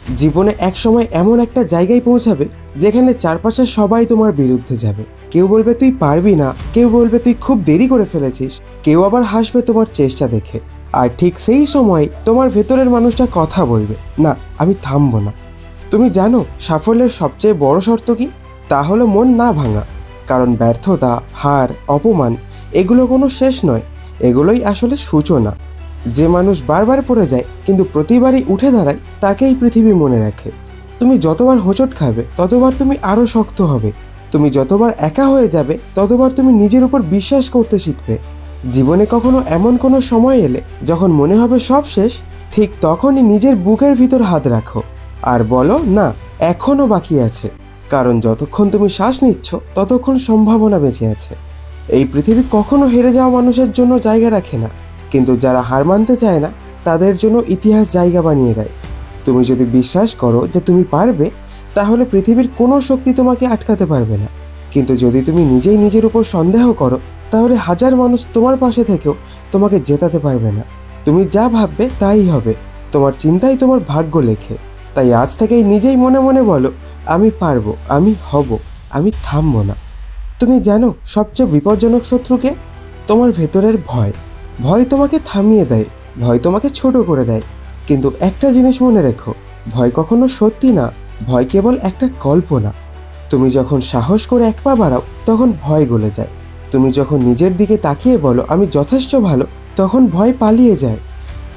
জীবনে এক সময় এমন একটা জায়গায় পৌঁছাবে যেখানে চারপাশে সবাই তোমার বিরুদ্ধে যাবে। কেউ বলবে তুই পারবি না, কেউ বলবে তুই খুব দেরি করে ফেলেছিস, কেউ আবার হাসবে তোমার চেষ্টা দেখে। আর ঠিক সেই সময় তোমার ভেতরের মানুষটা কথা বলবে, না আমি থামবো না। তুমি জানো সাফল্যের সবচেয়ে বড় শর্ত কি? তা হলো মন না ভাঙা। কারণ ব্যর্থতা, হার, অপমান এগুলো কোনো শেষ নয়, এগুলোই আসলে সূচনা। যে মানুষ বারবার পড়ে যায় কিন্তু প্রতিবারই উঠে দাঁড়ায়, তাকেই পৃথিবী মনে রাখে। তুমি যতবার হোঁচট খাবে ততবার তুমি আরও শক্ত হবে। তুমি যতবার একা হয়ে যাবে ততবার তুমি নিজের উপর বিশ্বাস করতে শিখবে। জীবনে কখনো এমন কোনো সময় এলে যখন মনে হবে সব শেষ, ঠিক তখনই নিজের বুকের ভিতর হাত রাখো আর বলো, না এখনও বাকি আছে। কারণ যতক্ষণ তুমি শ্বাস নিচ্ছ ততক্ষণ সম্ভাবনা বেঁচে আছে। এই পৃথিবী কখনো হেরে যাওয়া মানুষের জন্য জায়গা রাখে না, কিন্তু যারা হার মানতে চায় না তাদের জন্য ইতিহাস জায়গা বানিয়ে দেয়। তুমি যদি বিশ্বাস করো যে তুমি পারবে, তাহলে পৃথিবীর কোনো শক্তি তোমাকে আটকাতে পারবে না। কিন্তু যদি তুমি নিজেই নিজের উপর সন্দেহ করো, তাহলে হাজার মানুষ তোমার পাশে থেকেও তোমাকে জেতাতে পারবে না। তুমি যা ভাববে তাই হবে, তোমার চিন্তাই তোমার ভাগ্য লেখে। তাই আজ থেকেই নিজেই মনে মনে বলো, আমি পারবো, আমি হব, আমি থামবো না। তুমি জানো সবচেয়ে বিপজ্জনক শত্রুকে? তোমার ভেতরের ভয়। ভয় তোমাকে থামিয়ে দেয়, ভয় তোমাকে ছোট করে দেয়। কিন্তু একটা জিনিস মনে রেখো, ভয় কখনো সত্যি না, ভয় কেবল একটা কল্পনা। তুমি যখন সাহস করে এক পা বাড়াও তখন ভয় গলে যায়। তুমি যখন নিজের দিকে তাকিয়ে বলো আমি যথেষ্ট ভালো, তখন ভয় পালিয়ে যায়।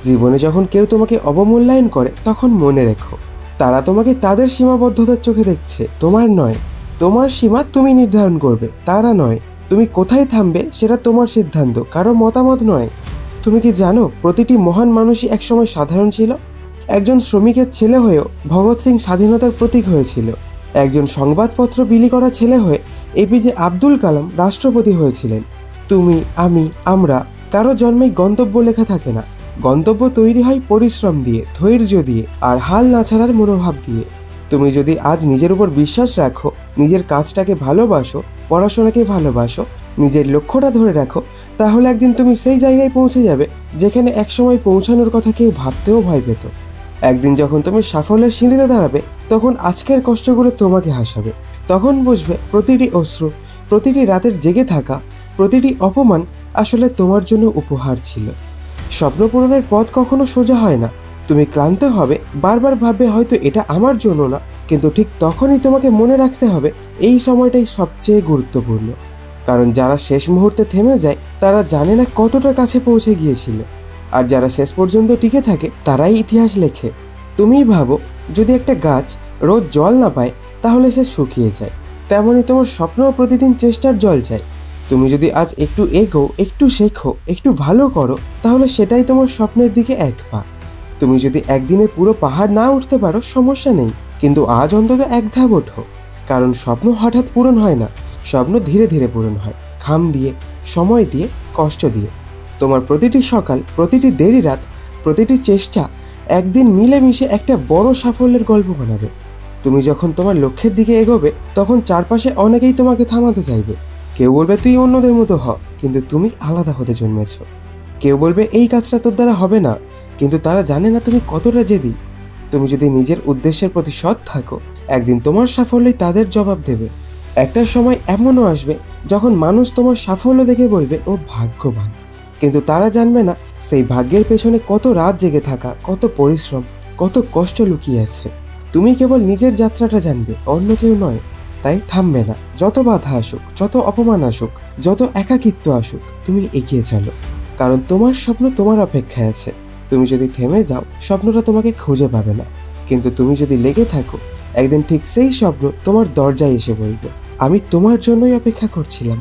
জীবনে যখন কেউ তোমাকে অবমূল্যায়ন করে তখন মনে রেখো, তারা তোমাকে তাদের সীমাবদ্ধতার চোখে দেখছে, তোমার নয়। তোমার সীমা তুমি নির্ধারণ করবে, তারা নয়। তুমি কোথায় থামবে সেটা তোমার সিদ্ধান্ত, কারো মতামত নয়। তুমি কি জানো প্রতিটি মহান মানুষই একসময় সাধারণ ছিল? একজন শ্রমিকের ছেলে হয়েও ভগৎ সিং স্বাধীনতার প্রতীক হয়েছিল। একজন সংবাদপত্র বিলি করা ছেলে হয়ে এপিজে আব্দুল কালাম রাষ্ট্রপতি হয়েছিলেন। তুমি, আমি, আমরা কারো জন্মেই গন্তব্য লেখা থাকে না। গন্তব্য তৈরি হয় পরিশ্রম দিয়ে, ধৈর্য দিয়ে আর হাল না ছাড়ার মনোভাব দিয়ে। তুমি যদি আজ নিজের উপর বিশ্বাস রাখো, নিজের কাজটাকে ভালোবাসো, পড়াশোনাকে ভালোবাসো, নিজের লক্ষ্যটা ধরে রাখো, তাহলে একদিন তুমি সেই জায়গায় পৌঁছে যাবে যেখানে একসময় পৌঁছানোর কথা কেউ ভাবতেও ভয় পেত। একদিন যখন তুমি সাফল্যের সিঁড়িতে দাঁড়াবে, তখন আজকের কষ্টগুলো তোমাকে হাসাবে। তখন বুঝবে প্রতিটি অশ্রু, প্রতিটি রাতের জেগে থাকা, প্রতিটি অপমান আসলে তোমার জন্য উপহার ছিল। স্বপ্ন পূরণের পথ কখনো সোজা হয় না। তুমি ক্লান্ত হবে, বারবার ভাববে হয়তো এটা আমার জন্য না, কিন্তু ঠিক তখনই তোমাকে মনে রাখতে হবে এই সময়টাই সবচেয়ে গুরুত্বপূর্ণ। কারণ যারা শেষ মুহূর্তে থেমে যায় তারা জানে না কতটা কাছে পৌঁছে গিয়েছিল, আর যারা শেষ পর্যন্ত টিকে থাকে তারাই ইতিহাস লেখে। তুমিই ভাবো, যদি একটা গাছ রোজ জল না পায় তাহলে সে শুকিয়ে যায়। তেমনই তোমার স্বপ্নও প্রতিদিন চেষ্টার জল চায়। তুমি যদি আজ একটু এগো, একটু শেখো, একটু ভালো করো, তাহলে সেটাই তোমার স্বপ্নের দিকে এক পা। তুমি যদি একদিনে পুরো পাহাড় না উঠতে পারো সমস্যা নেই, কিন্তু আজ অন্তত এক ধাপ ওঠো। কারণ স্বপ্ন হঠাৎ পূরণ হয় না, স্বপ্ন ধীরে ধীরে পূরণ হয়, ঘাম দিয়ে, সময় দিয়ে, কষ্ট দিয়ে। তোমার প্রতিটি সকাল, প্রতিটি দেরি রাত, প্রতিটি চেষ্টা একদিন মিলেমিশে একটা বড় সাফল্যের গল্প বানাবে। তুমি যখন তোমার লক্ষ্যের দিকে এগোবে তখন চারপাশে অনেকেই তোমাকে থামাতে চাইবে। কেউ বলবে তুই অন্যদের মতো হ, কিন্তু তুমি আলাদা হতে জন্মেছ। কেউ বলবে এই কাজটা তোর দ্বারা হবে না, কিন্তু তারা জানে না তুমি কতটা জেদি। তুমি যদি নিজের উদ্দেশ্যের প্রতি সৎ থাকো, একদিন তোমার সাফল্যই তাদের জবাব দেবে। একটা সময় এমনও আসবে যখন মানুষ তোমার সাফল্য দেখে বলবে ও ভাগ্যবান, কিন্তু তারা জানবে না সেই ভাগ্যের পেছনে কত রাত জেগে থাকা, কত পরিশ্রম, কত কষ্ট লুকিয়ে আছে। তুমি কেবল নিজের যাত্রাটা জানবে, অন্য কেউ নয়। তাই থামবে না, যত বাধা আসুক, যত অপমান আসুক, যত একাকিত্ব আসুক, তুমি এগিয়ে চলো। কারণ তোমার স্বপ্ন তোমার অপেক্ষায় আছে। তুমি যদি থেমে যাও স্বপ্নটা তোমাকে খুঁজে পাবে না, কিন্তু তুমি যদি লেগে থাকো একদিন ঠিক সেই স্বপ্ন তোমার দরজায় এসে বলবে, আমি তোমার জন্যই অপেক্ষা করছিলাম।